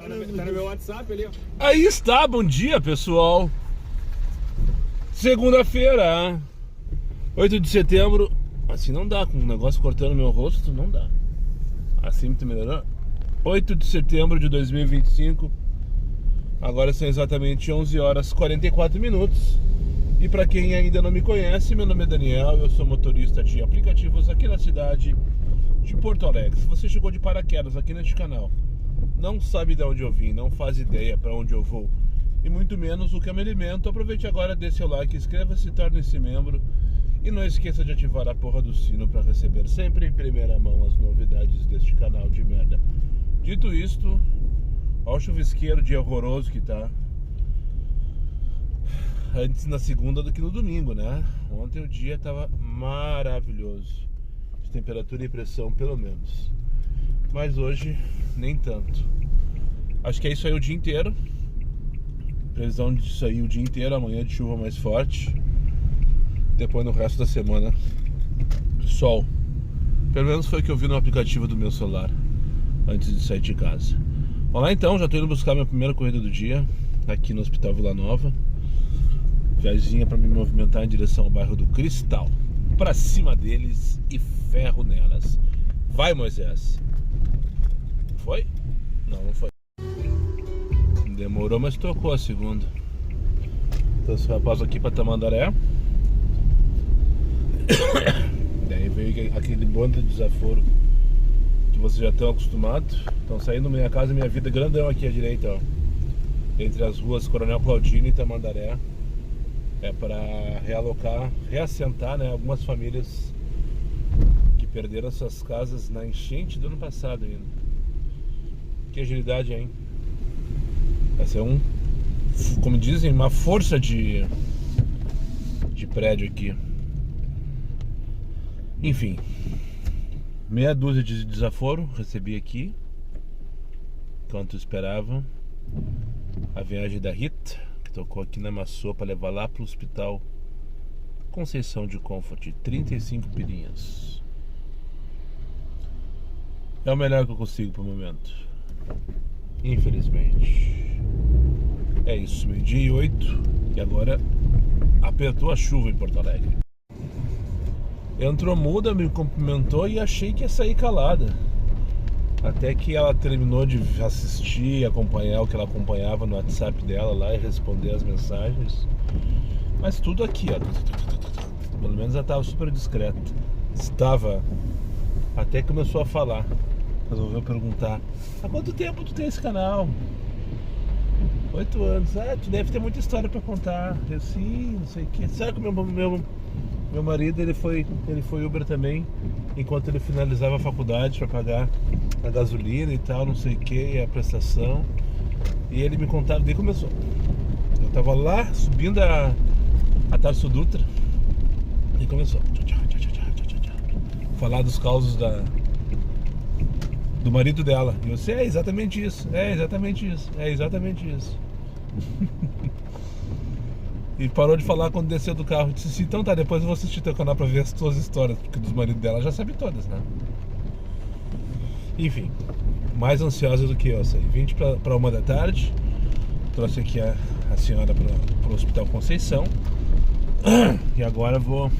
Tá no meu WhatsApp ali, ó. Aí está, bom dia pessoal. Segunda-feira, 8 de setembro. Assim não dá, com o negócio cortando meu rosto, não dá. Assim muito melhorou. 8 de setembro de 2025. Agora são exatamente 11 horas 44 minutos. E para quem ainda não me conhece, meu nome é Daniel, eu sou motorista de aplicativos aqui na cidade de Porto Alegre. Se você chegou de paraquedas aqui neste canal, não sabe de onde eu vim, não faz ideia para onde eu vou e muito menos o que eu me alimento, aproveite agora, dê seu like, inscreva-se, torne-se membro e não esqueça de ativar a porra do sino para receber sempre em primeira mão as novidades deste canal de merda. Dito isto, olha o chuvisqueiro, dia horroroso que tá. Antes na segunda do que no domingo, né? Ontem o dia tava maravilhoso, de temperatura e pressão pelo menos, mas hoje nem tanto. Acho que é isso aí o dia inteiro. Previsão disso aí o dia inteiro. Amanhã de chuva mais forte. Depois no resto da semana sol. Pelo menos foi o que eu vi no aplicativo do meu celular antes de sair de casa. Vamos lá então, já tô indo buscar minha primeira corrida do dia aqui no Hospital Vila Nova. Viagemzinha para me movimentar em direção ao bairro do Cristal. Pra cima deles e ferro nelas. Vai, Moisés. Foi? Não, não foi. Demorou, mas tocou a segunda. Então esse rapaz aqui pra Tamandaré. Daí veio aquele bando de desaforo que vocês já estão acostumados. Estão saindo Minha Casa Minha Vida grandão aqui à direita, ó. Entre as ruas Coronel Claudino e Tamandaré. É para realocar, reassentar, né, algumas famílias que perderam suas casas na enchente do ano passado ainda. Que agilidade, hein? Vai ser como dizem, uma força de prédio aqui. Enfim, meia dúzia de desaforo recebi aqui, enquanto esperava a viagem da Rita, que tocou aqui na Maçô para levar lá pro hospital Conceição de Comfort, 35 pilinhas. É o melhor que eu consigo pro momento, infelizmente. É isso, meio-dia e 8. E agora apertou a chuva em Porto Alegre. Entrou muda, me cumprimentou e achei que ia sair calada. Até que ela terminou de assistir, acompanhar o que ela acompanhava no WhatsApp dela lá e responder as mensagens. Mas tudo aqui, ó. Pelo menos ela estava super discreta. Estava. Até que começou a falar. Resolveu perguntar: há quanto tempo tu tem esse canal? 8 anos. Ah, tu deve ter muita história pra contar. Eu sim, não sei o que. Sabe que meu marido ele foi Uber também, enquanto ele finalizava a faculdade para pagar a gasolina e tal, não sei o que, e a prestação. E ele me contava, daí começou. Eu tava lá subindo a Tarso Dutra e começou falar dos causos do marido dela. E eu disse: é exatamente isso, é exatamente isso, é exatamente isso. E parou de falar quando desceu do carro. Eu disse assim: então tá, depois eu vou assistir teu canal pra ver as tuas histórias, porque dos maridos dela já sabe todas, né? Enfim, mais ansiosa do que eu, saí 20 para 1 da tarde. Trouxe aqui a senhora pro Hospital Conceição. E agora vou.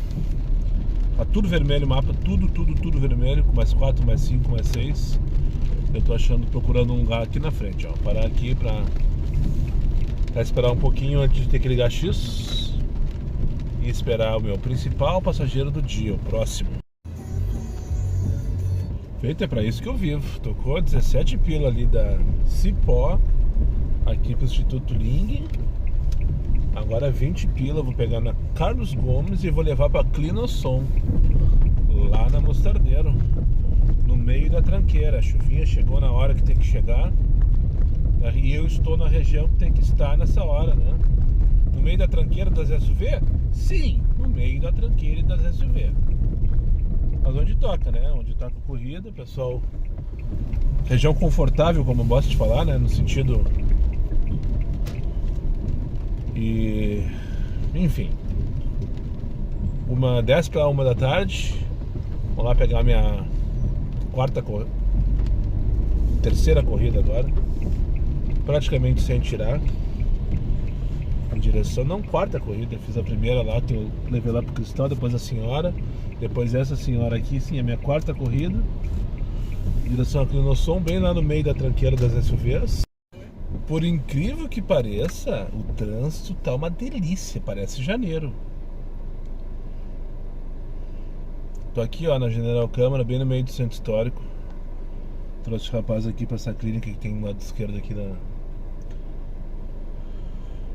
Tá tudo vermelho, mapa, tudo vermelho, com mais 4, mais 5, mais 6. Eu tô procurando um lugar aqui na frente, ó. Parar aqui pra esperar um pouquinho antes de ter que ligar X e esperar o meu principal passageiro do dia, o próximo. Feito, é pra isso que eu vivo. Tocou 17 pila ali da Cipó aqui pro Instituto Ling. Agora 20 pila, vou pegar na Carlos Gomes e vou levar pra Clinossom, lá na Mostardeiro, no meio da tranqueira. A chuvinha chegou na hora que tem que chegar. E eu estou na região que tem que estar nessa hora, né? No meio da tranqueira das SUV? Sim, no meio da tranqueira e das SUV. Mas onde toca, né? Onde toca a corrida, pessoal. Região confortável, como eu gosto de falar, né? No sentido. E. Enfim. 10 para 1 da tarde. Vou lá pegar minha terceira corrida agora. praticamente sem tirar em direção, não quarta corrida, eu fiz a primeira lá que eu levei lá pro Cristal, depois a senhora, depois essa senhora aqui, sim, a minha quarta corrida em direção ao Clinosson, bem lá no meio da tranqueira das SUVs. Por incrível que pareça, o trânsito tá uma delícia, parece janeiro. Tô aqui, ó, na General Câmara, bem no meio do centro histórico. Trouxe o rapaz aqui pra essa clínica que tem do lado esquerdo aqui na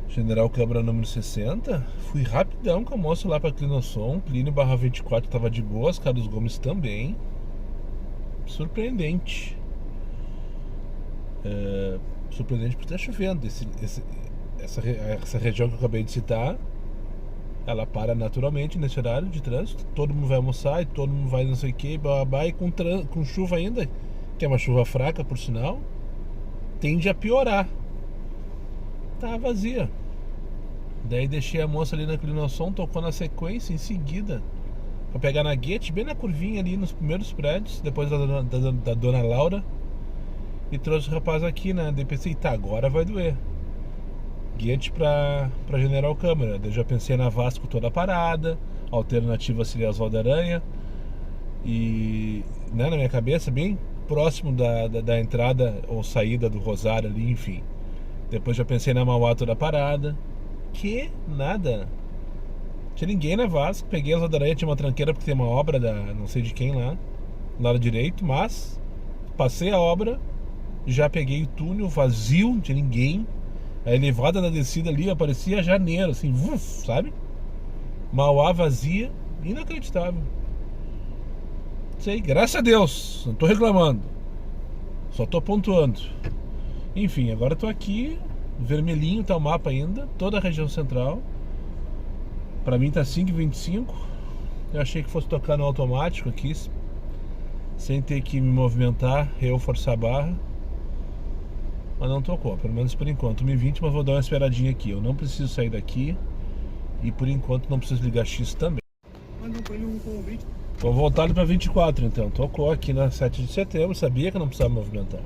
General Câmara número 60. Fui rapidão com a moça lá pra Clinosson. Plínio barra 24 tava de boas, Carlos Gomes também. Surpreendente. Surpreendente porque tá chovendo. Essa região que eu acabei de citar, ela para naturalmente nesse horário de trânsito. Todo mundo vai almoçar e todo mundo vai não sei o que, babá, e com chuva ainda, que é uma chuva fraca por sinal, tende a piorar. Tá vazia. Daí deixei a moça ali na Clinosson, tocou na sequência em seguida pra pegar na Guete, bem na curvinha ali nos primeiros prédios, depois da dona Laura, e trouxe o rapaz aqui, né? Daí pensei, tá, agora vai doer. Guete pra General Câmara. Daí já pensei na Vasco toda parada, a alternativa seria Oswaldo Aranha, e né, na minha cabeça, bem próximo da entrada ou saída do Rosário ali, enfim. Depois já pensei na Mauá toda parada. Que nada. Tinha ninguém na Vasco. Peguei a Oswaldo Aranha, tinha uma tranqueira porque tem uma obra da não sei de quem lá, do lado direito, mas passei a obra, já peguei o túnel vazio, não tinha ninguém. A elevada da descida ali aparecia janeiro, assim, sabe? Mauá vazia, inacreditável. Sei, graças a Deus, não tô reclamando, só tô pontuando. Enfim, agora tô aqui, vermelhinho tá o mapa ainda, toda a região central. Pra mim tá 5h25. Eu achei que fosse tocar no automático aqui, sem ter que me movimentar, eu forçar a barra. Mas não tocou, pelo menos por enquanto. 1h20, mas vou dar uma esperadinha aqui. Eu não preciso sair daqui e por enquanto não preciso ligar X também. Vou voltar ali pra 24 então. Tocou aqui na 7 de setembro, sabia que eu não precisava movimentar.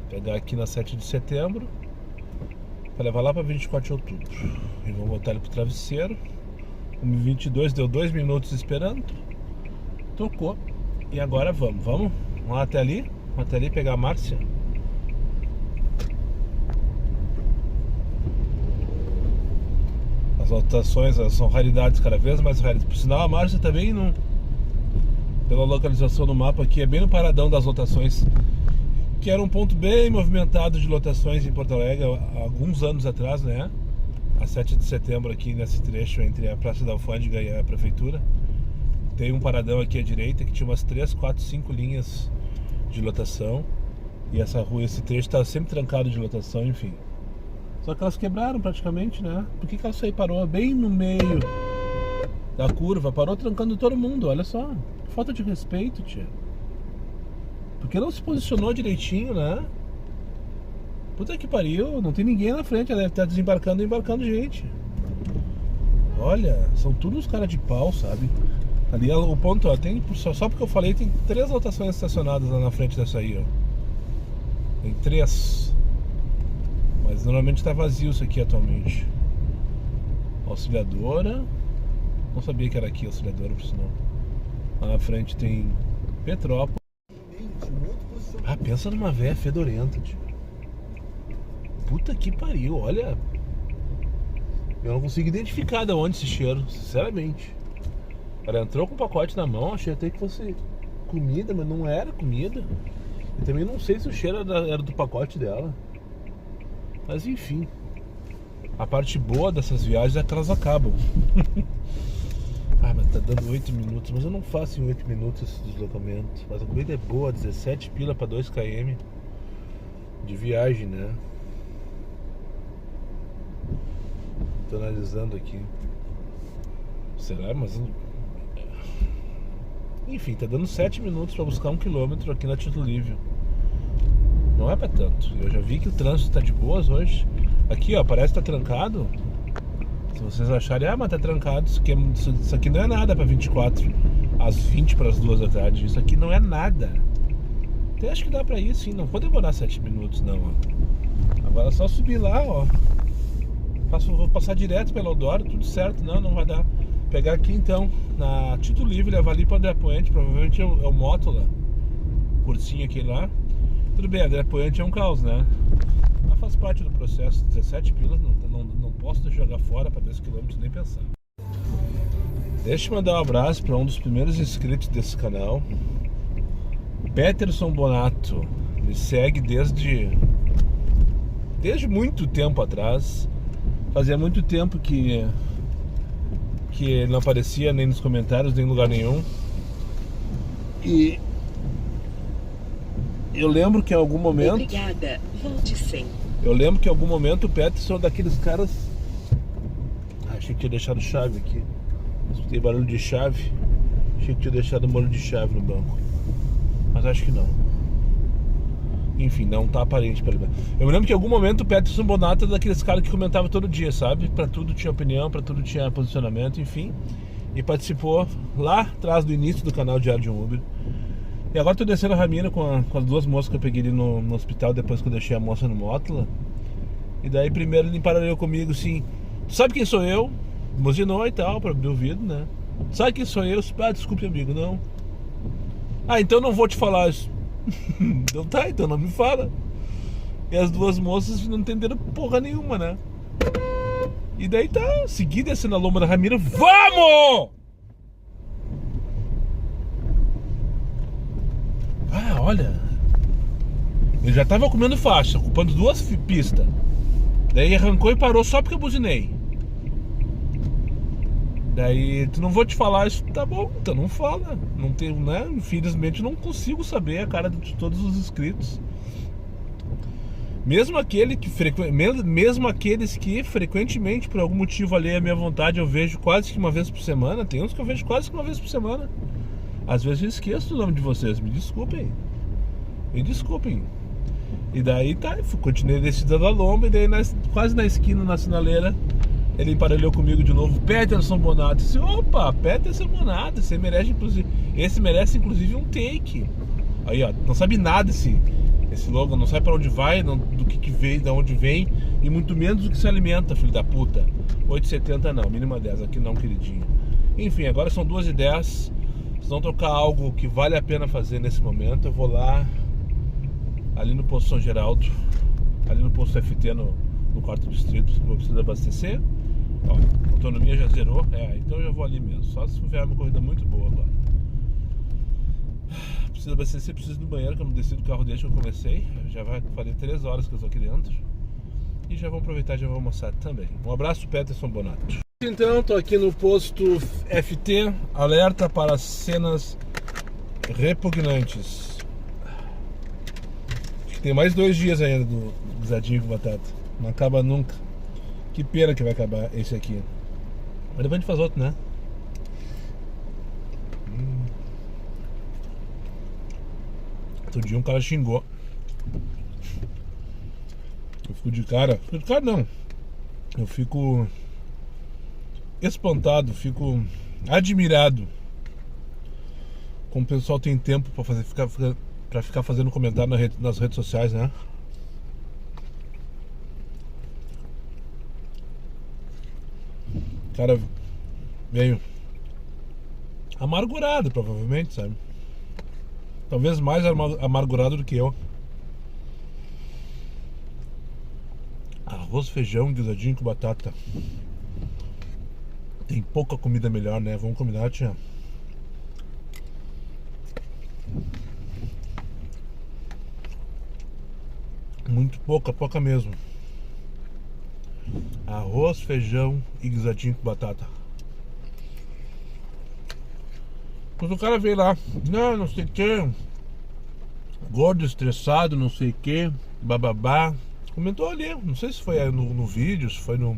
Pegar aqui na 7 de setembro pra levar lá pra 24 de outubro. E vou voltar ali pro travesseiro. 1h22, deu 2 minutos esperando. Tocou. E agora vamos lá até ali. Até ali pegar a Márcia. As lotações são raridades cada vez mais raras. Por sinal, a Márcia também não, pela localização do mapa aqui, é bem no paradão das lotações, que era um ponto bem movimentado de lotações em Porto Alegre há alguns anos atrás, né? A 7 de setembro aqui nesse trecho entre a Praça da Alfândega e a Prefeitura. Tem um paradão aqui à direita que tinha umas 3, 4, 5 linhas de lotação, e essa rua, esse trecho está sempre trancado de lotação, enfim. Só que elas quebraram praticamente, né? Por que ela saiu, parou bem no meio da curva, parou trancando todo mundo? Olha só, falta de respeito, tia. Porque não se posicionou direitinho, né? Puta que pariu, não tem ninguém na frente, ela deve estar desembarcando e embarcando gente. Olha, são todos os caras de pau, sabe? Ali o ponto, ó, tem, só porque eu falei, tem 3 lotações estacionadas lá na frente dessa aí, ó. Tem 3. Mas normalmente tá vazio isso aqui atualmente. Auxiliadora. Não sabia que era aqui Auxiliadora, por sinal. Lá na frente tem Petrópolis. Ah, pensa numa véia fedorenta, tio. Puta que pariu, olha. Eu não consigo identificar de onde esse cheiro, sinceramente. Ela entrou com o pacote na mão, achei até que fosse comida, mas não era comida. E também não sei se o cheiro era do pacote dela. Mas enfim, a parte boa dessas viagens é que elas acabam. Ah, mas tá dando 8 minutos, mas eu não faço em 8 minutos esse deslocamento. Mas a corrida é boa, 17 pila pra 2 km de viagem, né? Tô analisando aqui. Será? Mas... enfim, tá dando 7 minutos pra buscar 1 km aqui na Tito Livio. Não é pra tanto. Eu já vi que o trânsito tá de boas hoje. Aqui, ó, parece que tá trancado. Se vocês acharem, mas tá trancado, isso aqui não é nada pra 24 às 20 para as 2 da tarde. Isso aqui não é nada. Até acho que dá pra ir sim, não vou demorar 7 minutos não, ó. Agora é só subir lá, ó. Vou passar direto pelo Eldorado, tudo certo, não vai dar. Pegar aqui então, na Tito Livre, levar ali pra André Poente, provavelmente é o Mótola, cursinho aqui lá. Tudo bem, André Poente é um caos, né? Mas faz parte do processo, 17 pilas, não posso jogar fora pra 10 km nem pensar. Deixa eu mandar um abraço para um dos primeiros inscritos desse canal, Peterson Bonato. Me segue desde muito tempo atrás. Fazia muito tempo que ele não aparecia nem nos comentários, nem em lugar nenhum. E eu lembro que em algum momento... Obrigada, volte sem. Eu lembro que em algum momento o Peterson é daqueles caras... achei que tinha deixado chave aqui. Escutei barulho de chave. Achei que tinha deixado um molho de chave no banco. Mas acho que não. Enfim, não tá aparente pelo menos. Eu me lembro que em algum momento o Peterson Bonato é daqueles caras que comentava todo dia, sabe? Pra tudo tinha opinião, pra tudo tinha posicionamento, enfim. E participou lá atrás do início do canal Diário de um Uber. E agora tô descendo a Ramina com as duas moças que eu peguei ali no hospital depois que eu deixei a moça no Mótola. E daí primeiro ele emparelhou comigo assim: tu sabe quem sou eu? Buzinou e tal, pra abrir o vidro, né? Sabe quem sou eu? Ah, desculpe amigo, não. Ah, então não vou te falar isso. Então tá, então não me fala. E as duas moças não entenderam porra nenhuma, né? E daí tá, segui descendo a lomba da Ramira. Vamos! Ah, olha. Ele já tava comendo faixa, ocupando duas pistas. Daí arrancou e parou só porque eu buzinei. Daí, tu não vou te falar isso, tá bom, então não fala. Não tem, né? Infelizmente não consigo saber a cara de todos os inscritos. Mesmo aqueles que frequentemente, por algum motivo alheio à minha vontade, eu vejo quase que uma vez por semana. Tem uns que eu vejo quase que uma vez por semana. Às vezes eu esqueço o nome de vocês, me desculpem. Me desculpem. E daí tá, continuei descida da lomba. E daí quase na esquina, na sinaleira, ele emparelhou comigo de novo. Peterson Bonato. Disse, opa, Peterson Bonato. Esse merece inclusive um take. Aí ó, não sabe nada esse logo, não sabe pra onde vai, do que veio, de onde vem. E muito menos do que se alimenta, filho da puta. 8,70 não, mínima 10, aqui não, queridinho. Enfim, agora são 2h10. Se não tocar algo que vale a pena fazer nesse momento, eu vou lá ali no posto São Geraldo, ali no posto FT no 4º distrito, que eu preciso abastecer. Ó, a autonomia já zerou, então eu já vou ali mesmo. Só se vier uma corrida muito boa agora. Preciso abastecer, preciso ir no banheiro, que eu não desci do carro desde que eu comecei. Já vai fazer 3 horas que eu tô aqui dentro. E já vou aproveitar e já vou almoçar também. Um abraço, Peterson Bonato. Então, tô aqui no posto FT, alerta para cenas repugnantes. Acho que tem mais 2 dias ainda do guisadinho com batata. Não acaba nunca. Que pena que vai acabar esse aqui. Mas depois a gente faz outro, né? Outro dia um cara xingou. Eu fico de cara. Não. Eu fico espantado, fico admirado como o pessoal tem tempo pra ficar fazendo comentário nas redes sociais, né? O cara veio amargurado, provavelmente, sabe? Talvez mais amargurado do que eu. Arroz, feijão, guisadinho com batata. Tem pouca comida melhor, né? Vamos combinar, tia. Muito pouca mesmo. Arroz, feijão e guisadinho com batata. Quando o cara veio lá, não sei o que, gordo, estressado, não sei o que, bababá. Comentou ali, não sei se foi no vídeo, se foi no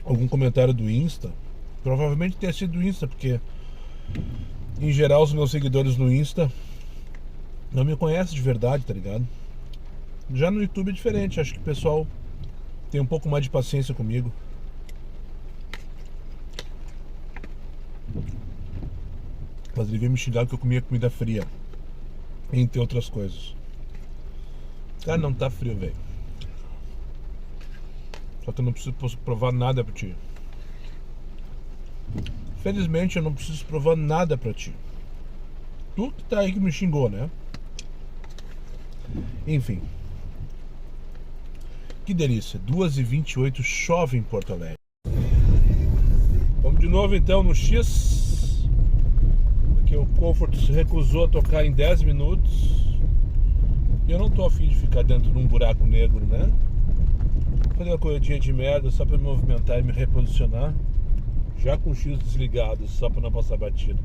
algum comentário do Insta. Provavelmente tenha sido do Insta, porque em geral os meus seguidores no Insta não me conhecem de verdade, tá ligado? Já no YouTube é diferente, acho que o pessoal tem um pouco mais de paciência comigo. Mas ele veio me xingar que eu comia comida fria. entre outras coisas. Cara, não tá frio, velho. Só que eu não preciso provar nada pra ti. Felizmente eu não preciso provar nada pra ti. Tu que tá aí que me xingou, né? Enfim. Que delícia. 2h28, chove em Porto Alegre. Vamos de novo então no X. Porque o Comfort se recusou a tocar em 10 minutos. E eu não tô afim de ficar dentro de um buraco negro, né? Vou fazer uma corridinha de merda só pra me movimentar e me reposicionar. Já com o X desligado, só pra não passar batido.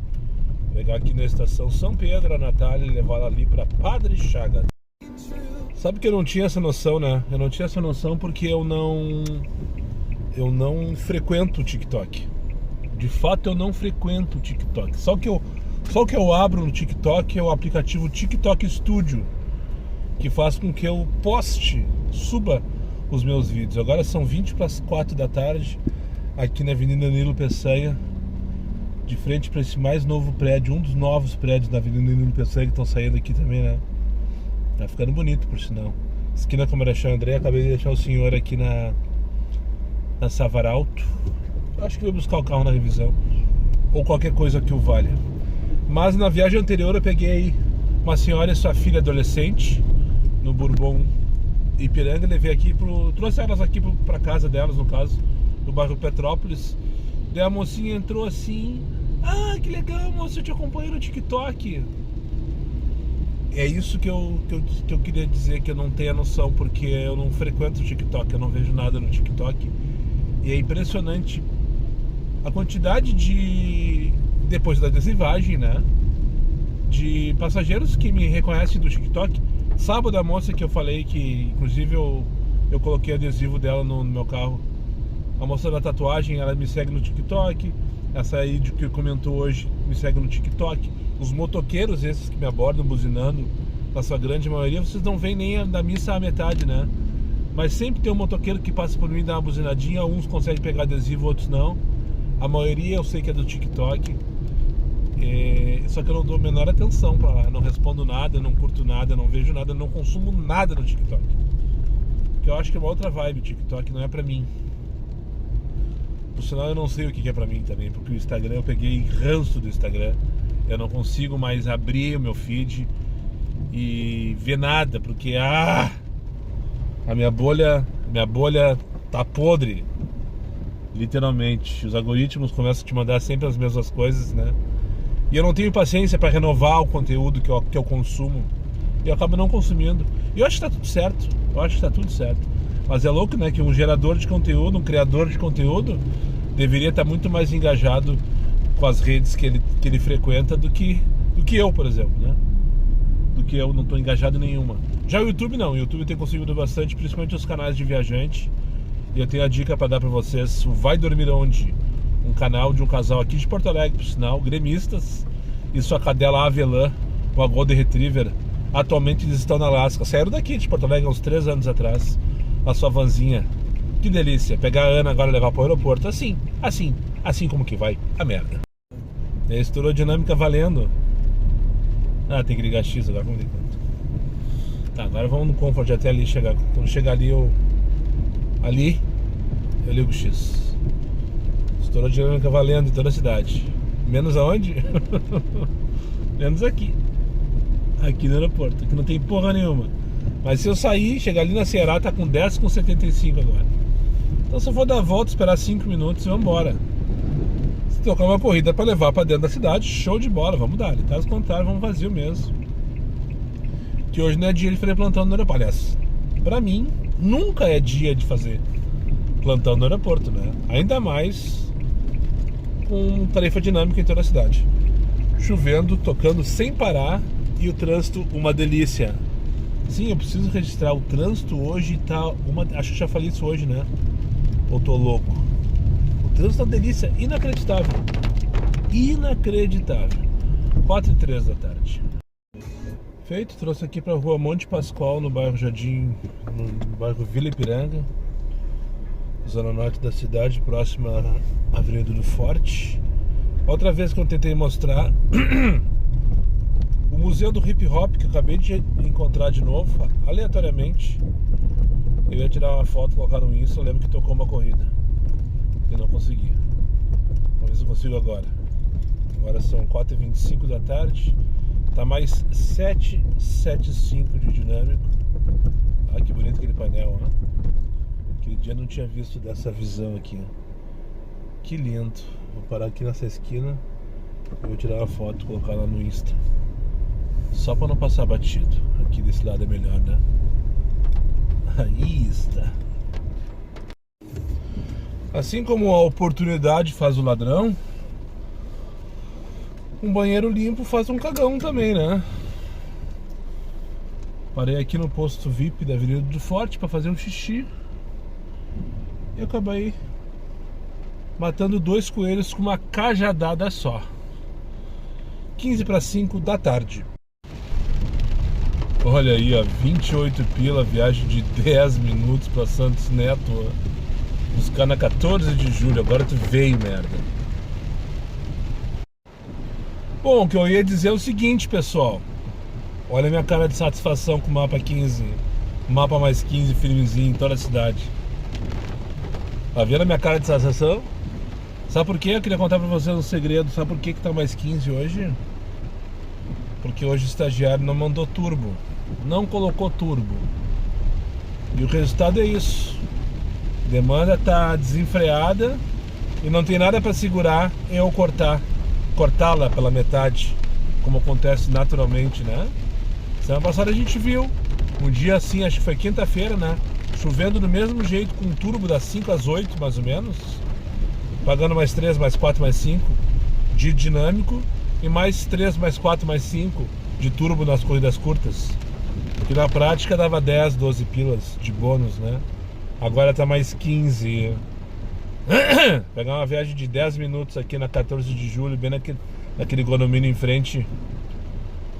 Pegar aqui na estação São Pedro, a Natália, e levar ela ali pra Padre Chagas. Sabe que eu não tinha essa noção, né? Eu não tinha essa noção porque eu não frequento o TikTok. De fato, eu não frequento o TikTok. Só o que eu abro no TikTok é o aplicativo TikTok Studio, que faz com que eu suba os meus vídeos. Agora são 20 para as 4 da tarde, aqui na Avenida Nilo Peçanha, de frente para esse mais novo prédio, um dos novos prédios da Avenida Nilo Peçanha que estão saindo aqui também, né? Tá ficando bonito, por sinal. Esquina com a Marechal André. Acabei de deixar o senhor aqui na Savaralto. Acho que vou buscar o carro na revisão, ou qualquer coisa que o valha. Mas na viagem anterior eu peguei uma senhora e sua filha adolescente no Bourbon Ipiranga, levei aqui trouxe elas aqui pra casa delas, no caso, no bairro Petrópolis. Daí a mocinha entrou assim: ah, que legal, moça, eu te acompanho no TikTok. É isso que eu queria dizer, que eu não tenho a noção, porque eu não frequento o TikTok, eu não vejo nada no TikTok. E é impressionante a quantidade depois da adesivagem, né, de passageiros que me reconhecem do TikTok. Sábado a moça que eu falei que, inclusive, eu coloquei adesivo dela no meu carro, a moça da tatuagem, ela me segue no TikTok. Essa aí que comentou hoje me segue no TikTok. Os motoqueiros, esses que me abordam buzinando, na sua grande maioria, vocês não veem nem da missa à metade, né? Mas sempre tem um motoqueiro que passa por mim e dá uma buzinadinha. Uns conseguem pegar adesivo, outros não. A maioria eu sei que é do TikTok. Só que eu não dou a menor atenção pra lá. Não respondo nada, não curto nada, não vejo nada, não consumo nada no TikTok. Porque eu acho que é uma outra vibe. O TikTok não é pra mim. Por sinal, eu não sei o que é pra mim também, porque o Instagram, eu peguei ranço do Instagram. Eu não consigo mais abrir o meu feed e ver nada, porque a minha bolha tá podre, literalmente. Os algoritmos começam a te mandar sempre as mesmas coisas, né? E eu não tenho paciência para renovar o conteúdo que eu consumo, e eu acabo não consumindo. E eu acho que tá tudo certo. Mas é louco, né, que um gerador de conteúdo, um criador de conteúdo, deveria estar muito mais engajado com as redes que ele frequenta do que eu, por exemplo, né? Do que eu não estou engajado em nenhuma. Já o YouTube não. O YouTube tem conseguido bastante, principalmente os canais de viajante. E eu tenho a dica para dar para vocês: o Vai Dormir Onde? Um canal de um casal aqui de Porto Alegre, por sinal, gremistas, e sua cadela Avelã, uma Golden Retriever. Atualmente eles estão na Alasca. Saíram daqui de Porto Alegre há uns 3 anos atrás, na sua vanzinha. Que delícia, pegar a Ana agora e levar para o aeroporto. Assim como que vai a merda. Estourou dinâmica valendo. Ah, tem que ligar X agora, vamos ver quanto. Tá, agora vamos no Comfort até ali chegar. Quando chegar ali, eu ligo o X. Estourou dinâmica valendo em toda a cidade. Menos aonde? Menos aqui. Aqui no aeroporto, aqui não tem porra nenhuma. Mas se eu sair, chegar ali na Ceará, tá com 10,75 agora. Então se eu for dar a volta, esperar 5 minutos e vamos embora. Se tocar uma corrida pra levar pra dentro da cidade, show de bola, vamos dar. Caso contrário, vamos vazio mesmo. Que hoje não é dia de fazer plantão no aeroporto. Aliás, pra mim, nunca é dia de fazer plantão no aeroporto, né? Ainda mais com tarifa dinâmica em toda a cidade. Chovendo, tocando sem parar, e o trânsito uma delícia. Sim, eu preciso registrar, o trânsito hoje tá acho que já falei isso hoje, né? Ou tô louco? O trânsito tá uma delícia, inacreditável. 4h03 da tarde. Feito, trouxe aqui pra rua Monte Pascoal, no bairro Jardim, no bairro Vila Ipiranga, zona norte da cidade, próxima à Avenida do Forte. Outra vez que eu tentei mostrar o Museu do Hip Hop, que eu acabei de encontrar de novo, aleatoriamente. Eu ia tirar uma foto, colocar no Insta. Eu lembro que tocou uma corrida e não consegui. Vamos ver se eu consigo agora. Agora são 4h25 da tarde. Tá mais 7,75 de dinâmico. Ah, que bonito aquele painel, né? Aquele dia eu não tinha visto dessa visão aqui. Que lindo. Vou parar aqui nessa esquina. Eu vou tirar uma foto e colocar lá no Insta. Só para não passar batido. Aqui desse lado é melhor, né? Aí está. Assim como a oportunidade faz o ladrão, um banheiro limpo faz um cagão também, né? Parei aqui no posto VIP da Avenida do Forte para fazer um xixi e acabei matando 2 coelhos com uma cajadada só. 4:45 da tarde. Olha aí, ó, 28 pila, viagem de 10 minutos para Santos Neto, ó. Buscar na 14 de julho, agora tu veio, merda. Bom, o que eu ia dizer é o seguinte, pessoal. Olha a minha cara de satisfação com o mapa 15. Mapa mais 15 firmezinho em toda a cidade. Tá vendo a minha cara de satisfação? Sabe por quê? Eu queria contar pra vocês um segredo. Sabe por que tá mais 15 hoje? Porque hoje o estagiário não mandou turbo. Não colocou turbo. E o resultado é isso. A demanda tá desenfreada e não tem nada pra segurar eu cortá-la pela metade, como acontece naturalmente, né? Semana passada a gente viu um dia assim, acho que foi quinta-feira, né? Chovendo do mesmo jeito, com turbo das 5 às 8 mais ou menos, pagando mais 3, mais 4, mais 5 de dinâmico e mais 3, mais 4, mais 5 de turbo nas corridas curtas, que na prática dava 10, 12 pilas de bônus, né? Agora tá mais 15. Pegar uma viagem de 10 minutos aqui na 14 de julho, bem naquele condomínio em frente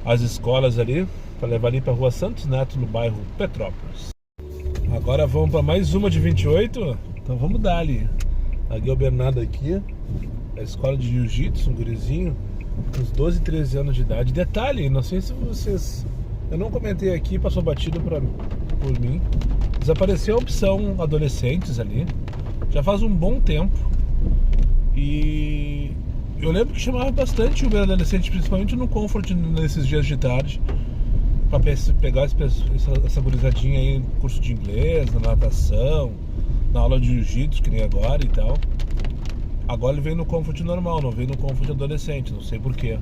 às escolas ali, para levar ali pra Rua Santos Neto, no bairro Petrópolis. Agora vamos para mais uma de 28. Então vamos dar ali. Aqui é o Bernardo aqui, a escola de jiu-jitsu, um gurizinho, uns 12, 13 anos de idade. Detalhe, não sei se vocês... Eu não comentei aqui, passou batido por mim. Desapareceu a opção adolescentes ali. Já faz um bom tempo. E eu lembro que chamava bastante o Uber adolescente, principalmente no Comfort nesses dias de tarde, para pegar essa gurizadinha aí no curso de inglês, na natação, na aula de jiu-jitsu, que nem agora e tal. Agora ele vem no Comfort normal, não vem no Comfort adolescente, não sei porquê.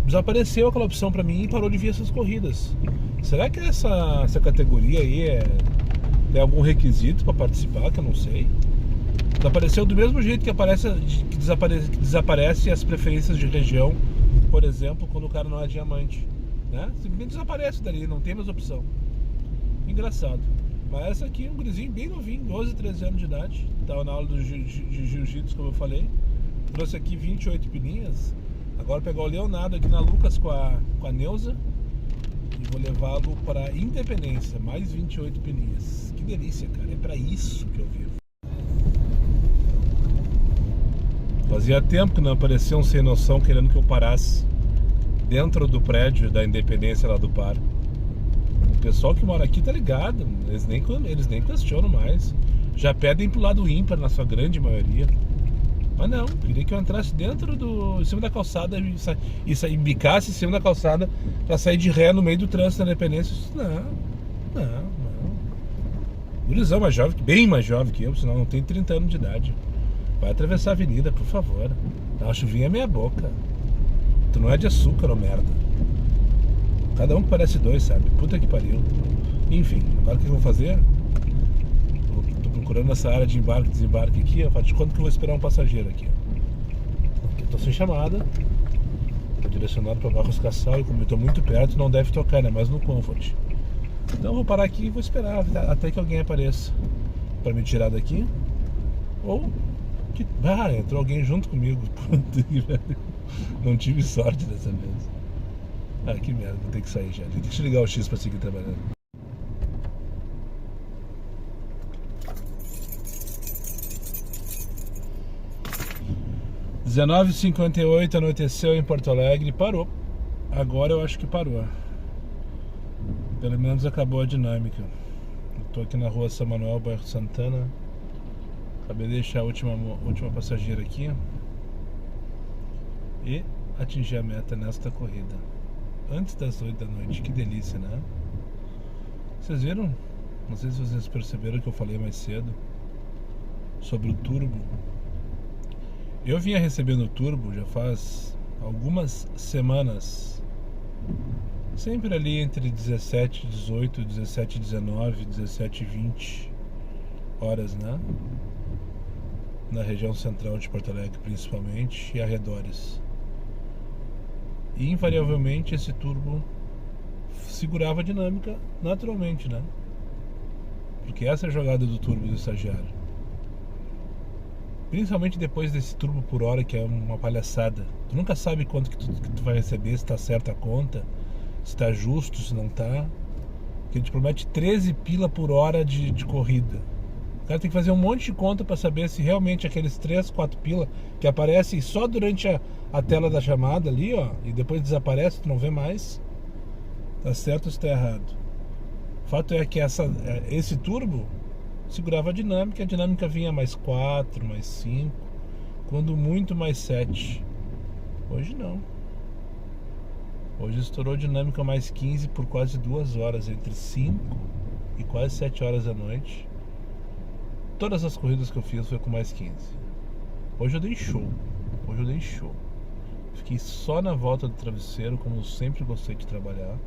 Desapareceu aquela opção pra mim e parou de vir essas corridas. Será que essa categoria aí tem algum requisito pra participar, que eu não sei? Desapareceu do mesmo jeito que desaparece as preferências de região, por exemplo, quando o cara não é diamante, né? Simplesmente desaparece dali, não tem mais opção. Engraçado. Mas essa aqui é um gurizinho bem novinho, 12, 13 anos de idade. Tava na aula de jiu-jitsu, como eu falei. Trouxe aqui 28 pilinhas. Agora vou pegar o Leonardo aqui na Lucas com a Neuza e vou levá-lo para Independência, mais 28 pilinhas. Que delícia, cara, é pra isso que eu vivo. Fazia tempo que não aparecia um sem noção querendo que eu parasse dentro do prédio da Independência lá do Par. O pessoal que mora aqui tá ligado, eles nem questionam mais. Já pedem pro lado ímpar na sua grande maioria. Mas não, queria que eu entrasse em cima da calçada e bicasse em cima da calçada pra sair de ré no meio do trânsito da Independência. Não. Gurizão mais jovem, bem mais jovem que eu, senão não tem 30 anos de idade. Vai atravessar a avenida, por favor. Dá uma chuvinha meia boca. Tu não é de açúcar, ô merda. Cada um que parece dois, sabe? Puta que pariu. Enfim, agora o que eu vou fazer? Tô procurando essa área de embarque e desembarque aqui. Faz de conta que eu vou esperar um passageiro aqui. Eu tô sem chamada. Tô direcionado para Barros Cassal e como eu tô muito perto, não deve tocar, né? Mas no Comfort. Então eu vou parar aqui e vou esperar até que alguém apareça para me tirar daqui. Ou que... entrou alguém junto comigo. Não tive sorte dessa vez. Que merda, vou ter que sair já. Deixa eu ligar o X pra seguir trabalhando. (19h58) anoiteceu em Porto Alegre, parou. Agora eu acho que parou. Pelo menos acabou a dinâmica. Eu tô aqui na rua São Manuel, bairro Santana. Acabei de deixar a última passageira aqui e atingir a meta nesta corrida antes das 8 da noite. Que delícia, né? Vocês viram? Não sei se vocês perceberam que eu falei mais cedo sobre o turbo. Eu vinha recebendo o turbo já faz algumas semanas, sempre ali entre 17 e 18, 17 e 19, 17 e 20 horas, né? Na região central de Porto Alegre principalmente e arredores. E invariavelmente esse turbo segurava a dinâmica naturalmente, né? Porque essa é a jogada do turbo do estagiário. Principalmente depois desse turbo por hora, que é uma palhaçada. Tu nunca sabe quanto que tu vai receber, se tá certa a conta, se tá justo, se não tá. Porque ele te promete 13 pila por hora de corrida. O cara tem que fazer um monte de conta para saber se realmente aqueles 3, 4 pila que aparecem só durante a tela da chamada ali, ó, e depois desaparece, tu não vê mais, tá certo ou está errado. O fato é que esse turbo segurava a dinâmica vinha mais 4, mais 5, quando muito mais 7. Hoje não. Hoje estourou dinâmica mais 15 por quase 2 horas, entre 5 e quase 7 horas da noite. Todas as corridas que eu fiz foi com mais 15. Hoje eu dei show. Fiquei só na volta do travesseiro, como eu sempre gostei de trabalhar.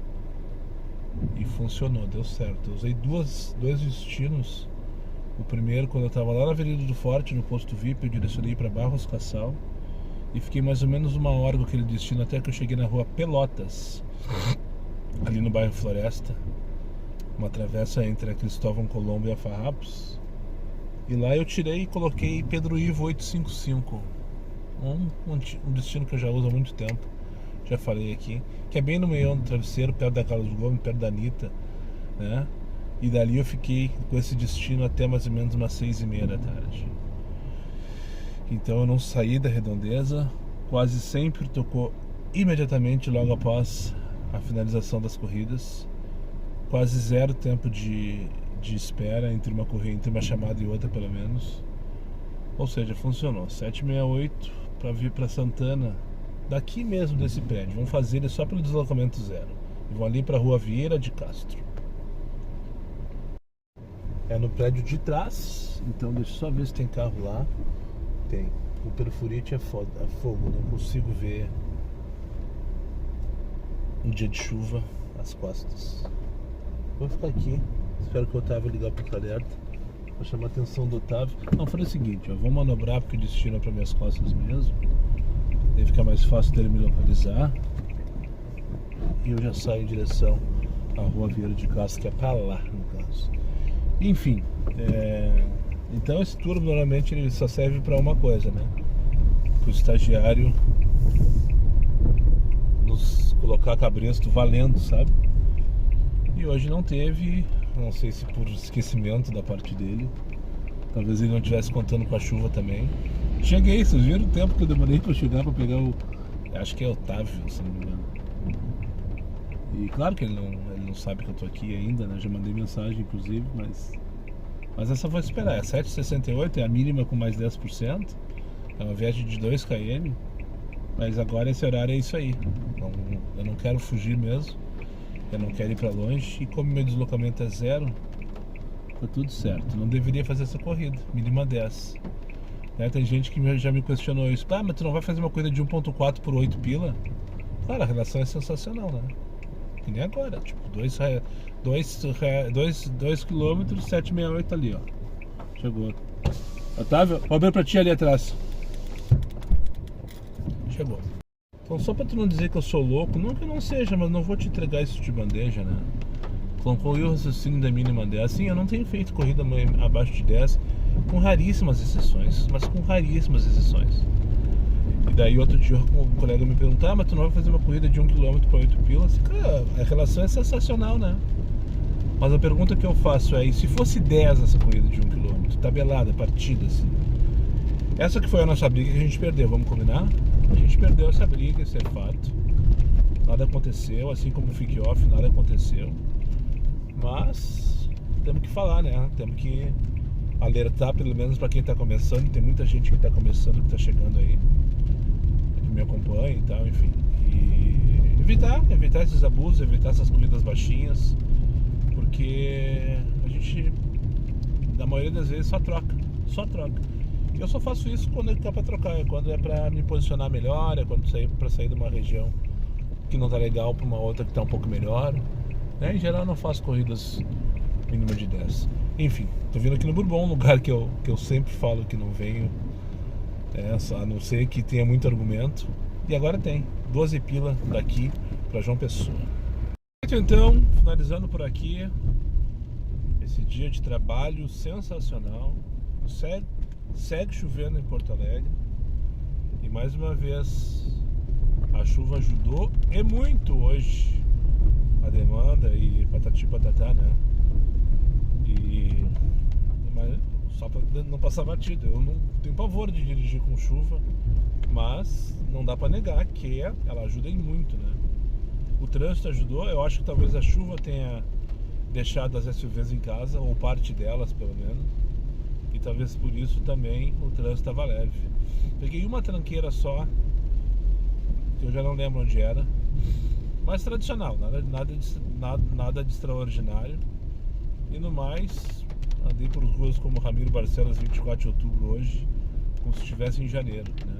E funcionou, deu certo. Eu usei dois destinos. O primeiro, quando eu estava lá na Avenida do Forte, no posto VIP, eu direcionei para Barros Cassal. E fiquei mais ou menos 1 hora com aquele destino, até que eu cheguei na rua Pelotas, ali no bairro Floresta. Uma travessa entre a Cristóvão Colombo e a Farrapos. E lá eu tirei e coloquei Pedro Ivo 855. Um destino que eu já uso há muito tempo. Já falei aqui. Que é bem no meio do travesseiro, perto da Carlos Gomes, perto da Anitta, né? E dali eu fiquei com esse destino até mais ou menos umas 6h30 da tarde. Então eu não saí da Redondeza. Quase sempre tocou imediatamente logo após a finalização das corridas. Quase zero tempo de espera entre uma chamada e outra, pelo menos. Ou seja, funcionou. 768 para vir para Santana, daqui mesmo desse prédio. Vão fazer ele só pelo deslocamento zero. E vão ali para a Rua Vieira de Castro. É no prédio de trás. Então deixa eu só ver se tem carro lá. Tem. O perfurite é fogo. Não consigo ver um dia de chuva as costas. Vou ficar aqui. Espero que o Otávio ligar para o alerta. Vou chamar a atenção do Otávio. Não, falei o seguinte, ó, vou manobrar porque o destino é para minhas costas mesmo. Deve ficar mais fácil dele me localizar. E eu já saio em direção à Rua Vieira de Castro, que é para lá, no caso. Enfim, então esse turbo normalmente ele só serve para uma coisa, né? Para o estagiário nos colocar cabresto valendo, sabe? E hoje não teve, não sei se por esquecimento da parte dele. Talvez ele não estivesse contando com a chuva também. Cheguei, vocês viram o tempo que eu demorei para chegar para pegar acho que é Otávio, se não me engano. E claro que ele não sabe que eu tô aqui ainda, né? Já mandei mensagem, inclusive, mas essa vou esperar. É 7,68, é a mínima com mais 10%. É uma viagem de 2 km. Mas agora esse horário é isso aí. Eu não quero fugir mesmo. Eu não quero ir pra longe. E como meu deslocamento é zero, tá tudo certo. Não deveria fazer essa corrida, mínima 10. Tem gente que já me questionou isso. Ah, mas tu não vai fazer uma corrida de 1.4 por 8 pila? Claro, a relação é sensacional, né? Que nem agora, tipo, 2 km, 768 ali, ó. Chegou. Otávio, vou abrir pra ti ali atrás. Chegou. Então só pra tu não dizer que eu sou louco, não que eu não seja, mas não vou te entregar isso de bandeja, né? Concluiu o raciocínio da mínima 10. Sim, eu não tenho feito corrida abaixo de 10, com raríssimas exceções, mas com raríssimas exceções. E daí outro dia um colega me perguntou, mas tu não vai fazer uma corrida de 1 km para 8 pilas? Cara, a relação é sensacional, né? Mas a pergunta que eu faço é, e se fosse 10 essa corrida de 1 km, tabelada, partida assim? Essa que foi a nossa briga que a gente perdeu, vamos combinar? A gente perdeu essa briga, isso é fato. nada aconteceu, assim como o Fique Off, nada aconteceu. Mas temos que falar, né? Temos que alertar pelo menos para quem está começando. Tem muita gente que está começando, que está chegando aí, que me acompanha e tal, enfim. E evitar esses abusos, evitar essas corridas baixinhas, porque a gente, na maioria das vezes, só troca. E eu só faço isso quando é para trocar, é quando é para me posicionar melhor, é quando para sair de uma região que não tá legal para uma outra que tá um pouco melhor, né? Em geral eu não faço corridas mínima de 10. Enfim, tô vindo aqui no Bourbon, um lugar que eu sempre falo que não venho, a não ser que tenha muito argumento. E agora tem 12 pila daqui para João Pessoa. Então, finalizando por aqui esse dia de trabalho sensacional. Segue chovendo em Porto Alegre e mais uma vez a chuva ajudou e muito hoje a demanda e patati patatá, né? Mas só para não passar batido, eu não tenho pavor de dirigir com chuva, mas não dá para negar que ela ajuda em muito, né? O trânsito ajudou, eu acho que talvez a chuva tenha deixado as SUVs em casa, ou parte delas pelo menos, e talvez por isso também o trânsito estava leve. Peguei uma tranqueira só, que eu já não lembro onde era, mas tradicional, nada de extraordinário. E no mais, andei por ruas como Ramiro Barcelos 24 de outubro hoje, como se estivesse em janeiro, né?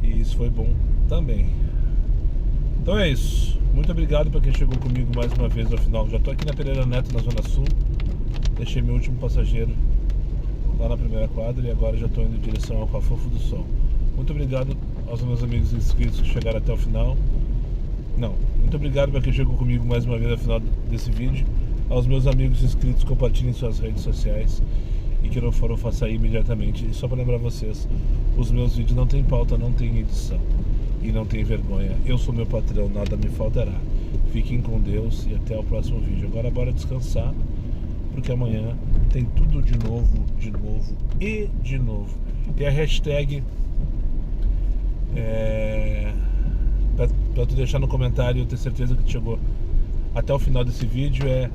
E isso foi bom também. Então é isso, muito obrigado para quem chegou comigo mais uma vez ao final. Já estou aqui na Pereira Neto, na Zona Sul, deixei meu último passageiro lá na primeira quadra e agora já estou indo em direção ao Cafofo do Sol. Muito obrigado aos meus amigos inscritos que chegaram até o final. Muito obrigado para quem chegou comigo mais uma vez ao final desse vídeo. Aos meus amigos inscritos, compartilhem suas redes sociais e que não foram, faça aí imediatamente. E só para lembrar vocês, os meus vídeos não tem pauta, não tem edição e não tem vergonha. Eu sou meu patrão, nada me faltará. Fiquem com Deus e até o próximo vídeo. Agora bora descansar, porque amanhã tem tudo de novo. E a hashtag pra tu deixar no comentário, eu ter certeza que tu chegou até o final desse vídeo, é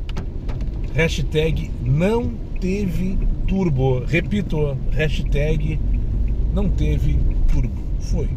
hashtag não teve turbo. Repito, hashtag não teve turbo. Foi.